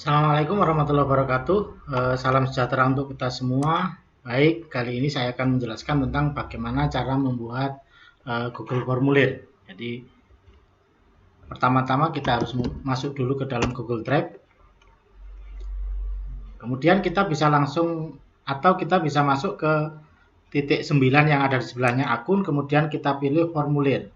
Assalamualaikum warahmatullahi wabarakatuh. Salam sejahtera untuk kita semua. Baik, kali ini saya akan menjelaskan tentang bagaimana cara membuat Google Formulir. Jadi, pertama-tama kita harus masuk dulu ke dalam Google Drive. Kemudian kita bisa langsung atau kita bisa masuk ke titik 9 yang ada di sebelahnya akun, kemudian kita pilih formulir.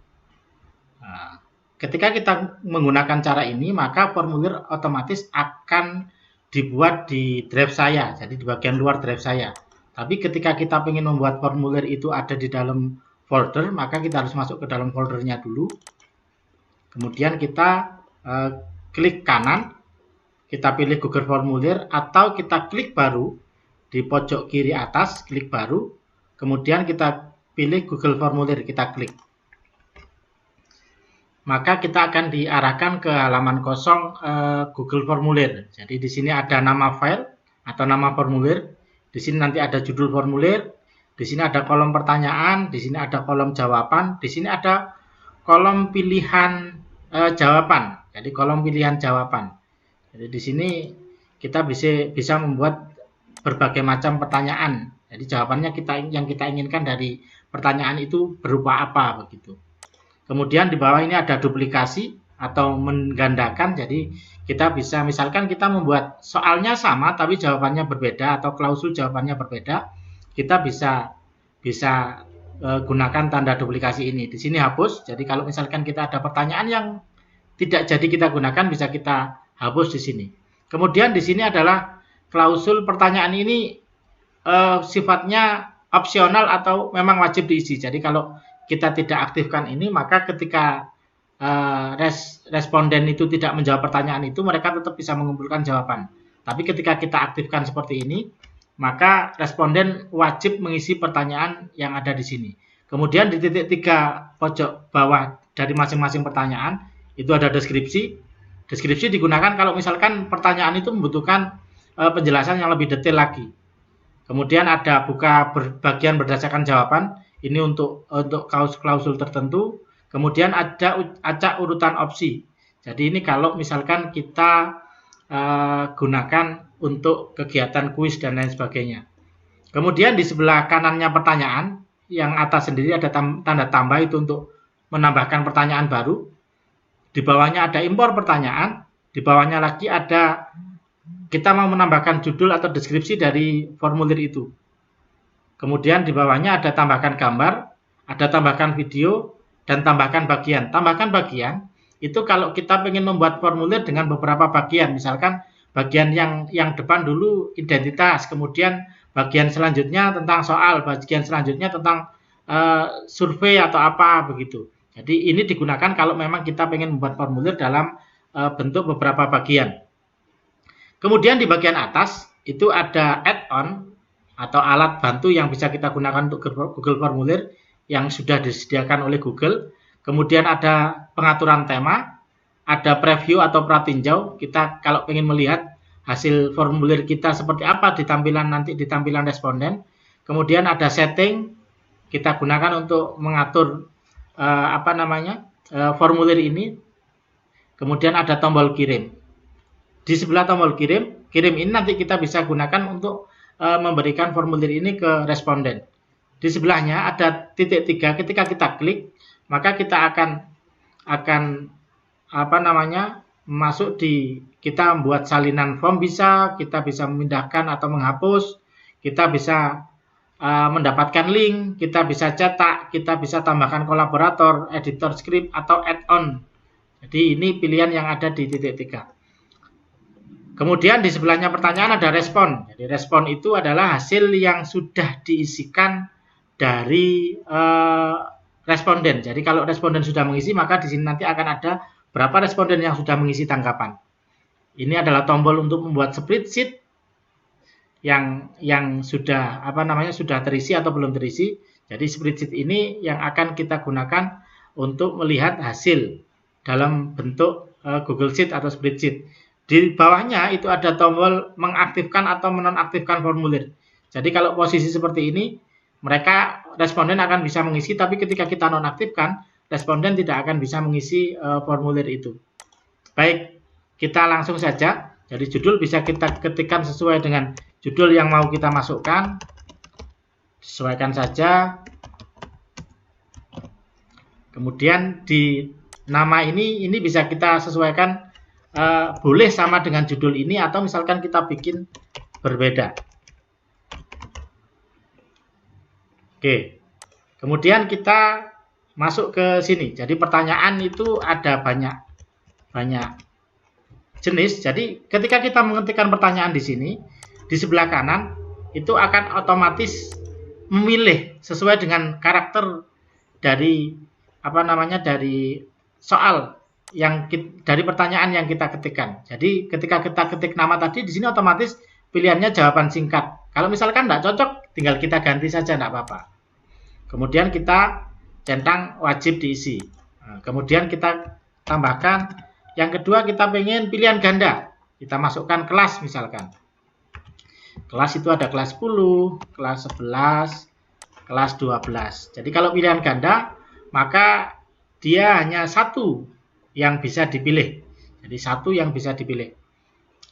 Nah, ketika kita menggunakan cara ini, maka formulir otomatis akan dibuat di drive saya, jadi di bagian luar drive saya. Tapi ketika kita ingin membuat formulir itu ada di dalam folder, maka kita harus masuk ke dalam foldernya dulu. Kemudian kita klik kanan, kita pilih Google Formulir, atau kita klik baru di pojok kiri atas, klik baru, kemudian kita pilih Google Formulir, kita klik. Maka kita akan diarahkan ke halaman kosong Google Formulir. Jadi di sini ada nama file atau nama formulir. Di sini nanti ada judul formulir. Di sini ada kolom pertanyaan. Di sini ada kolom jawaban. Di sini ada kolom pilihan jawaban. Jadi kolom pilihan jawaban. Jadi di sini kita bisa membuat berbagai macam pertanyaan. Jadi jawabannya yang kita inginkan dari pertanyaan itu berupa apa begitu. Kemudian di bawah ini ada duplikasi atau menggandakan. Jadi kita bisa, misalkan kita membuat soalnya sama tapi jawabannya berbeda atau klausul jawabannya berbeda, kita bisa gunakan tanda duplikasi ini. Di sini hapus. Jadi kalau misalkan kita ada pertanyaan yang tidak jadi kita gunakan, bisa kita hapus di sini. Kemudian di sini adalah klausul pertanyaan ini sifatnya opsional atau memang wajib diisi. Jadi kalau kita tidak aktifkan ini, maka ketika responden itu tidak menjawab pertanyaan itu, mereka tetap bisa mengumpulkan jawaban. Tapi ketika kita aktifkan seperti ini, maka responden wajib mengisi pertanyaan yang ada di sini. Kemudian di titik 3 pojok bawah dari masing-masing pertanyaan, itu ada deskripsi. Deskripsi digunakan kalau misalkan pertanyaan itu membutuhkan penjelasan yang lebih detail lagi. Kemudian ada buka bagian berdasarkan jawaban. Ini untuk klausul tertentu. Kemudian ada acak urutan opsi. Jadi ini kalau misalkan kita gunakan untuk kegiatan kuis dan lain sebagainya. Kemudian di sebelah kanannya pertanyaan, yang atas sendiri ada tanda tambah, itu untuk menambahkan pertanyaan baru. Di bawahnya ada impor pertanyaan. Di bawahnya lagi ada kita mau menambahkan judul atau deskripsi dari formulir itu. Kemudian di bawahnya ada tambahkan gambar, ada tambahkan video, dan tambahkan bagian. Tambahkan bagian itu kalau kita ingin membuat formulir dengan beberapa bagian. Misalkan bagian yang depan dulu identitas, kemudian bagian selanjutnya tentang soal, bagian selanjutnya tentang survei atau apa begitu. Jadi ini digunakan kalau memang kita ingin membuat formulir dalam bentuk beberapa bagian. Kemudian di bagian atas itu ada add-on atau alat bantu yang bisa kita gunakan untuk Google Formulir yang sudah disediakan oleh Google. Kemudian ada pengaturan tema, ada preview atau pratinjau. Kita kalau ingin melihat hasil formulir kita seperti apa di tampilan responden. Kemudian ada setting, kita gunakan untuk mengatur formulir ini. Kemudian ada tombol kirim. Di sebelah tombol kirim ini nanti kita bisa gunakan untuk memberikan formulir ini ke responden. Di sebelahnya ada titik 3. Ketika kita klik, maka kita akan masuk kita membuat salinan form, kita bisa memindahkan atau menghapus, kita bisa mendapatkan link, kita bisa cetak, kita bisa tambahkan kolaborator, editor script atau add-on. Jadi ini pilihan yang ada di titik 3. Kemudian di sebelahnya pertanyaan ada respon. Jadi respon itu adalah hasil yang sudah diisikan dari responden. Jadi kalau responden sudah mengisi, maka di sini nanti akan ada berapa responden yang sudah mengisi tanggapan. Ini adalah tombol untuk membuat spreadsheet yang sudah terisi atau belum terisi. Jadi spreadsheet ini yang akan kita gunakan untuk melihat hasil dalam bentuk Google Sheet atau spreadsheet. Di bawahnya itu ada tombol mengaktifkan atau menonaktifkan formulir. Jadi kalau posisi seperti ini, responden akan bisa mengisi, tapi ketika kita nonaktifkan, responden tidak akan bisa mengisi formulir itu. Baik, kita langsung saja. Jadi judul bisa kita ketikkan sesuai dengan judul yang mau kita masukkan. Sesuaikan saja. Kemudian di nama ini bisa kita sesuaikan, boleh sama dengan judul ini atau misalkan kita bikin berbeda. Oke. Kemudian kita masuk ke sini. Jadi pertanyaan itu ada banyak jenis. Jadi ketika kita mengetikkan pertanyaan di sini, di sebelah kanan itu akan otomatis memilih sesuai dengan karakter dari dari soal dari pertanyaan yang kita ketikkan. Jadi ketika kita ketik nama tadi, di sini otomatis pilihannya jawaban singkat. Kalau misalkan tidak cocok, tinggal kita ganti saja, tidak apa-apa. Kemudian kita centang wajib diisi. Nah, kemudian kita tambahkan. Yang kedua, kita pengen pilihan ganda. Kita masukkan kelas misalkan. Kelas itu ada kelas 10, kelas 11, kelas 12. Jadi kalau pilihan ganda, maka dia hanya satu yang bisa dipilih. Jadi satu yang bisa dipilih.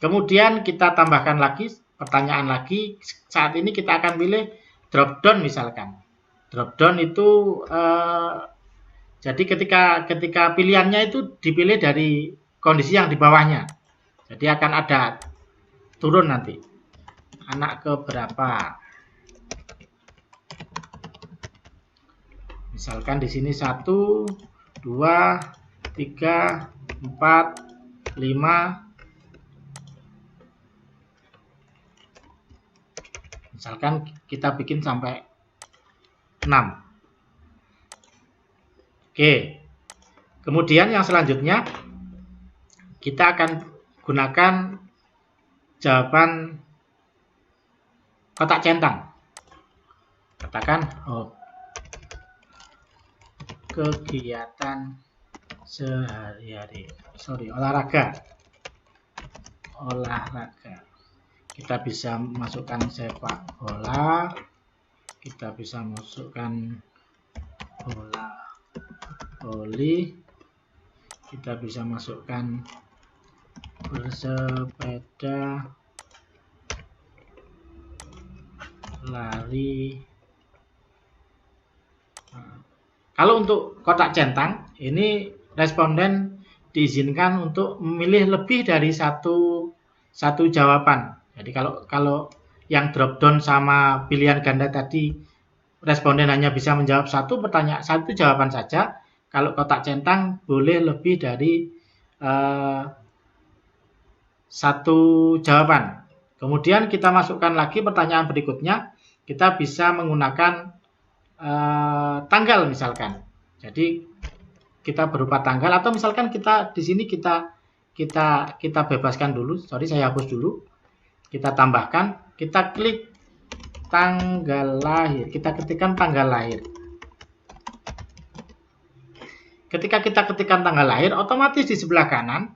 Kemudian kita tambahkan lagi, pertanyaan lagi. Saat ini kita akan pilih drop down misalkan. Drop down itu jadi ketika pilihannya itu dipilih dari kondisi yang di bawahnya. Jadi akan ada turun nanti. Anak ke berapa? Misalkan di sini 1, 2, 3, 4, 5. Misalkan kita bikin sampai 6. Oke. Kemudian yang selanjutnya kita akan gunakan jawaban kotak centang. Katakan kegiatan sehari-hari. Olahraga. Kita bisa masukkan sepak bola. Kita bisa masukkan bola voli, kita bisa masukkan bersepeda, lari. Nah, kalau untuk kotak centang, ini responden diizinkan untuk memilih lebih dari satu jawaban. Jadi kalau yang drop down sama pilihan ganda tadi, responden hanya bisa menjawab satu jawaban saja. Kalau kotak centang boleh lebih dari satu jawaban. Kemudian kita masukkan lagi pertanyaan berikutnya. Kita bisa menggunakan tanggal misalkan. Jadi kita berupa tanggal atau misalkan kita di sini kita bebaskan dulu. Sorry, saya hapus dulu. Kita tambahkan. Kita klik tanggal lahir. Kita ketikkan tanggal lahir. Ketika kita ketikkan tanggal lahir, otomatis di sebelah kanan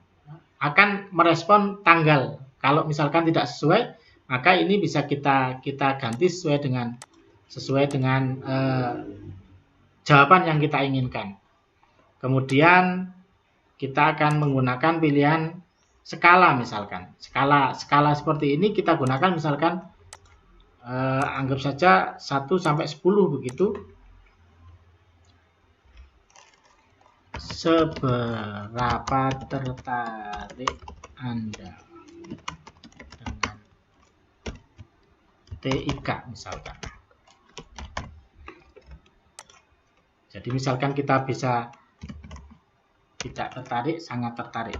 akan merespon tanggal. Kalau misalkan tidak sesuai, maka ini bisa kita ganti sesuai dengan jawaban yang kita inginkan. Kemudian kita akan menggunakan pilihan skala misalkan. Skala seperti ini kita gunakan misalkan anggap saja 1 sampai 10 begitu. Seberapa tertarik Anda dengan TIK misalkan. Jadi misalkan kita bisa tidak tertarik, sangat tertarik.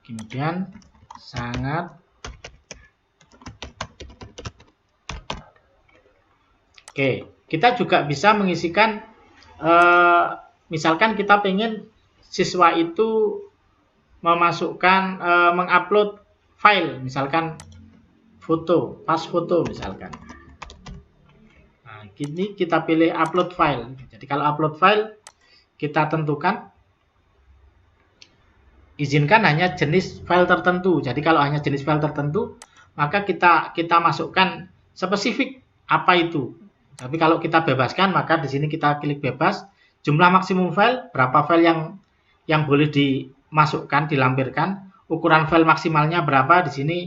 Kemudian sangat. Oke. Kita juga bisa mengisikan, misalkan kita pengen siswa itu memasukkan, mengupload file, misalkan foto, pas foto misalkan. Nah, ini kita pilih upload file. Jadi kalau upload file, kita tentukan, izinkan hanya jenis file tertentu. Jadi kalau hanya jenis file tertentu, maka kita masukkan spesifik apa itu. Tapi kalau kita bebaskan, maka di sini kita klik bebas. Jumlah maksimum file, berapa file yang boleh dimasukkan, dilampirkan, ukuran file maksimalnya berapa di sini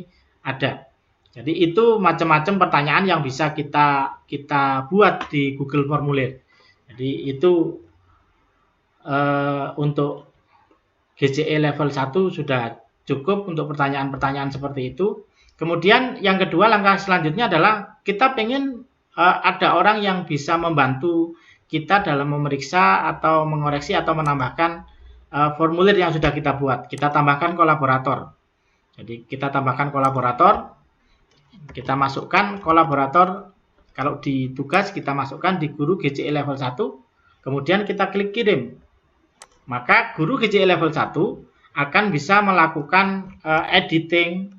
ada. Jadi itu macam-macam pertanyaan yang bisa kita buat di Google Formulir. Jadi itu untuk GCE level 1 sudah cukup untuk pertanyaan-pertanyaan seperti itu. Kemudian yang kedua, langkah selanjutnya adalah kita pengen ada orang yang bisa membantu kita dalam memeriksa atau mengoreksi atau menambahkan formulir yang sudah kita buat. Kita tambahkan kolaborator. Jadi kita tambahkan kolaborator, kita masukkan kolaborator. Kalau di tugas kita masukkan di guru GCE level 1, kemudian kita klik kirim. Maka guru GCE level 1 akan bisa melakukan editing,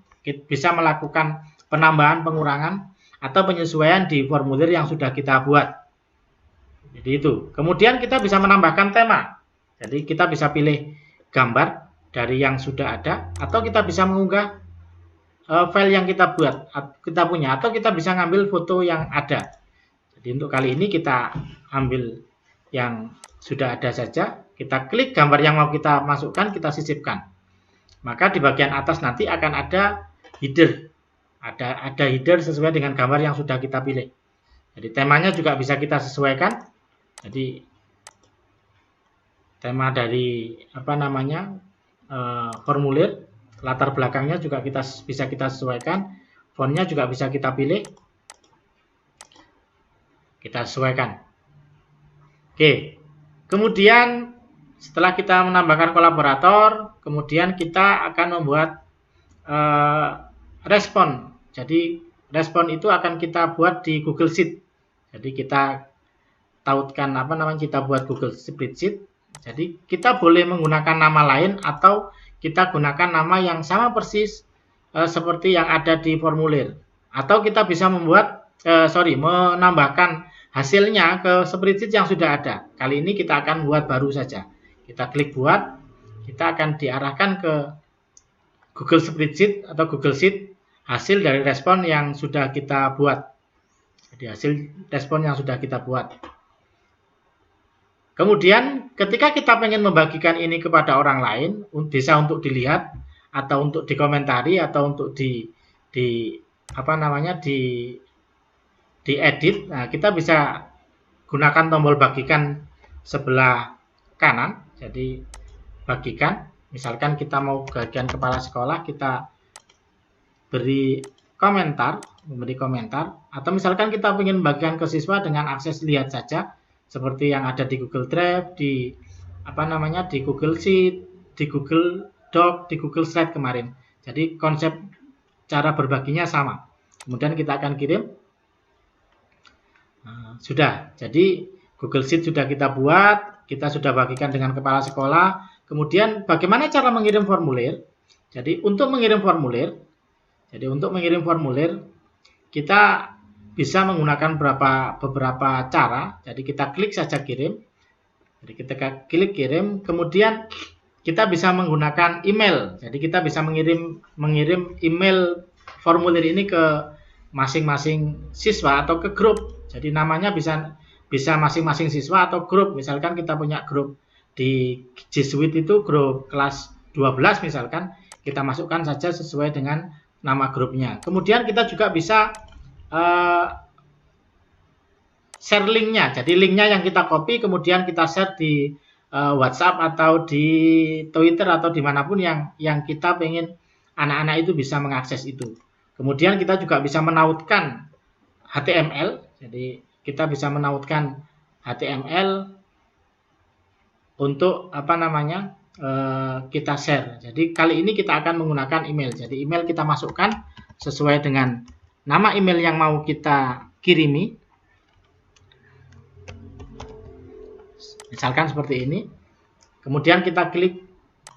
bisa melakukan penambahan, pengurangan, atau penyesuaian di formulir yang sudah kita buat. Jadi itu. Kemudian kita bisa menambahkan tema. Jadi kita bisa pilih gambar dari yang sudah ada, atau kita bisa mengunggah file yang kita buat, kita punya, atau kita bisa ngambil foto yang ada. Jadi untuk kali ini kita ambil yang sudah ada saja, kita klik gambar yang mau kita masukkan, kita sisipkan. Maka di bagian atas nanti akan ada header. Ada header sesuai dengan gambar yang sudah kita pilih. Jadi temanya juga bisa kita sesuaikan. Jadi tema dari formulir, latar belakangnya juga bisa kita sesuaikan, fontnya juga bisa kita pilih, kita sesuaikan. Oke, kemudian setelah kita menambahkan kolaborator, kemudian kita akan membuat respon. Jadi respon itu akan kita buat di Google Sheet. Jadi kita tautkan kita buat Google Spreadsheet. Jadi kita boleh menggunakan nama lain atau kita gunakan nama yang sama persis seperti yang ada di formulir. Atau kita bisa menambahkan hasilnya ke spreadsheet yang sudah ada. Kali ini kita akan buat baru saja. Kita klik buat, kita akan diarahkan ke Google Spreadsheet atau Google Sheet hasil dari respon yang sudah kita buat. Jadi hasil respon yang sudah kita buat. Kemudian ketika kita ingin membagikan ini kepada orang lain, bisa untuk dilihat atau untuk dikomentari atau untuk diedit, nah kita bisa gunakan tombol bagikan sebelah kanan. Jadi bagikan, misalkan kita mau bagian kepala sekolah, kita memberi komentar, atau misalkan kita ingin bagikan ke siswa dengan akses lihat saja, seperti yang ada di Google Drive, di Google Sheet, di Google Doc, di Google Slide kemarin. Jadi konsep cara berbaginya sama. Kemudian kita akan kirim. Nah, sudah. Jadi Google Sheet sudah kita buat, kita sudah bagikan dengan kepala sekolah. Kemudian bagaimana cara mengirim formulir? Jadi untuk mengirim formulir, kita bisa menggunakan beberapa cara. Jadi kita klik saja kirim. Jadi kita klik kirim, kemudian kita bisa menggunakan email. Jadi kita bisa mengirim email formulir ini ke masing-masing siswa atau ke grup. Jadi namanya bisa masing-masing siswa atau grup. Misalkan kita punya grup di G Suite itu grup kelas 12 misalkan, kita masukkan saja sesuai dengan nama grupnya. Kemudian kita juga bisa share linknya. Jadi linknya yang kita copy kemudian kita share di WhatsApp atau di Twitter atau dimanapun yang kita pengen anak-anak itu bisa mengakses itu. Kemudian kita juga bisa menautkan HTML. Jadi kita bisa menautkan HTML untuk kita share. Jadi kali ini kita akan menggunakan email. Jadi email kita masukkan sesuai dengan nama email yang mau kita kirimi. Misalkan seperti ini. Kemudian kita klik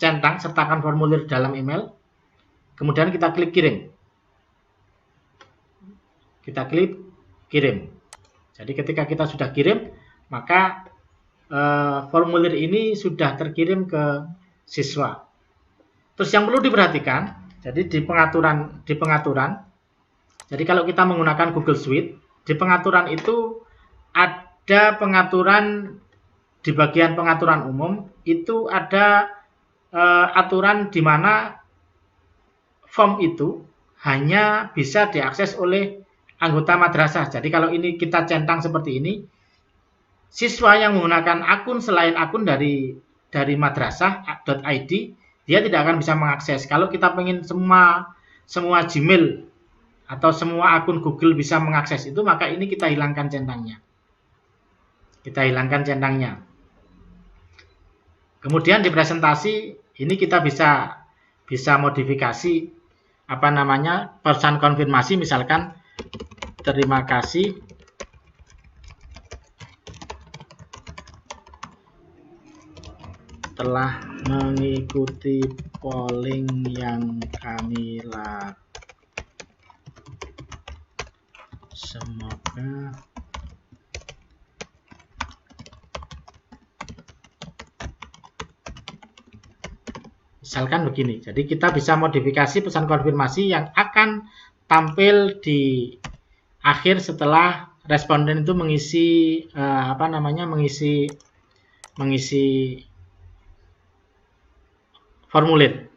centang, sertakan formulir dalam email. Kemudian kita klik kirim. Kita klik kirim. Jadi ketika kita sudah kirim, maka formulir ini sudah terkirim ke siswa. Terus yang perlu diperhatikan, jadi di pengaturan, jadi kalau kita menggunakan Google Suite, di pengaturan itu ada pengaturan di bagian pengaturan umum itu ada aturan di mana form itu hanya bisa diakses oleh anggota madrasah. Jadi kalau ini kita centang seperti ini, siswa yang menggunakan akun selain akun dari madrasah.id, dia tidak akan bisa mengakses. Kalau kita pengen semua Gmail atau semua akun Google bisa mengakses itu, maka ini kita hilangkan centangnya. Kemudian di presentasi ini kita bisa modifikasi pesan konfirmasi, misalkan terima kasih telah mengikuti polling yang kami lakukan. Semoga misalkan begini. Jadi kita bisa modifikasi pesan konfirmasi yang akan tampil di akhir setelah responden itu mengisi mengisi formulir.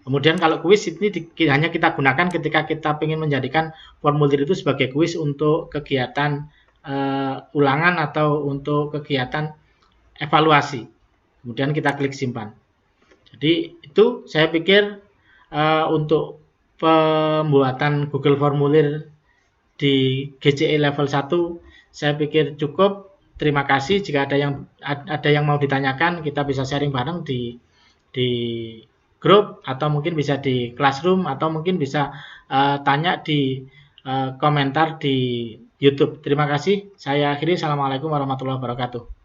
Kemudian kalau kuis ini hanya kita gunakan ketika kita ingin menjadikan formulir itu sebagai kuis untuk kegiatan ulangan atau untuk kegiatan evaluasi. Kemudian kita klik simpan. Jadi itu saya pikir untuk pembuatan Google Formulir di GCE level 1 saya pikir cukup. Terima kasih. Jika ada yang mau ditanyakan, kita bisa sharing bareng di grup, atau mungkin bisa di Classroom, atau mungkin bisa tanya di komentar di YouTube. Terima kasih. Saya akhiri. Assalamualaikum warahmatullahi wabarakatuh.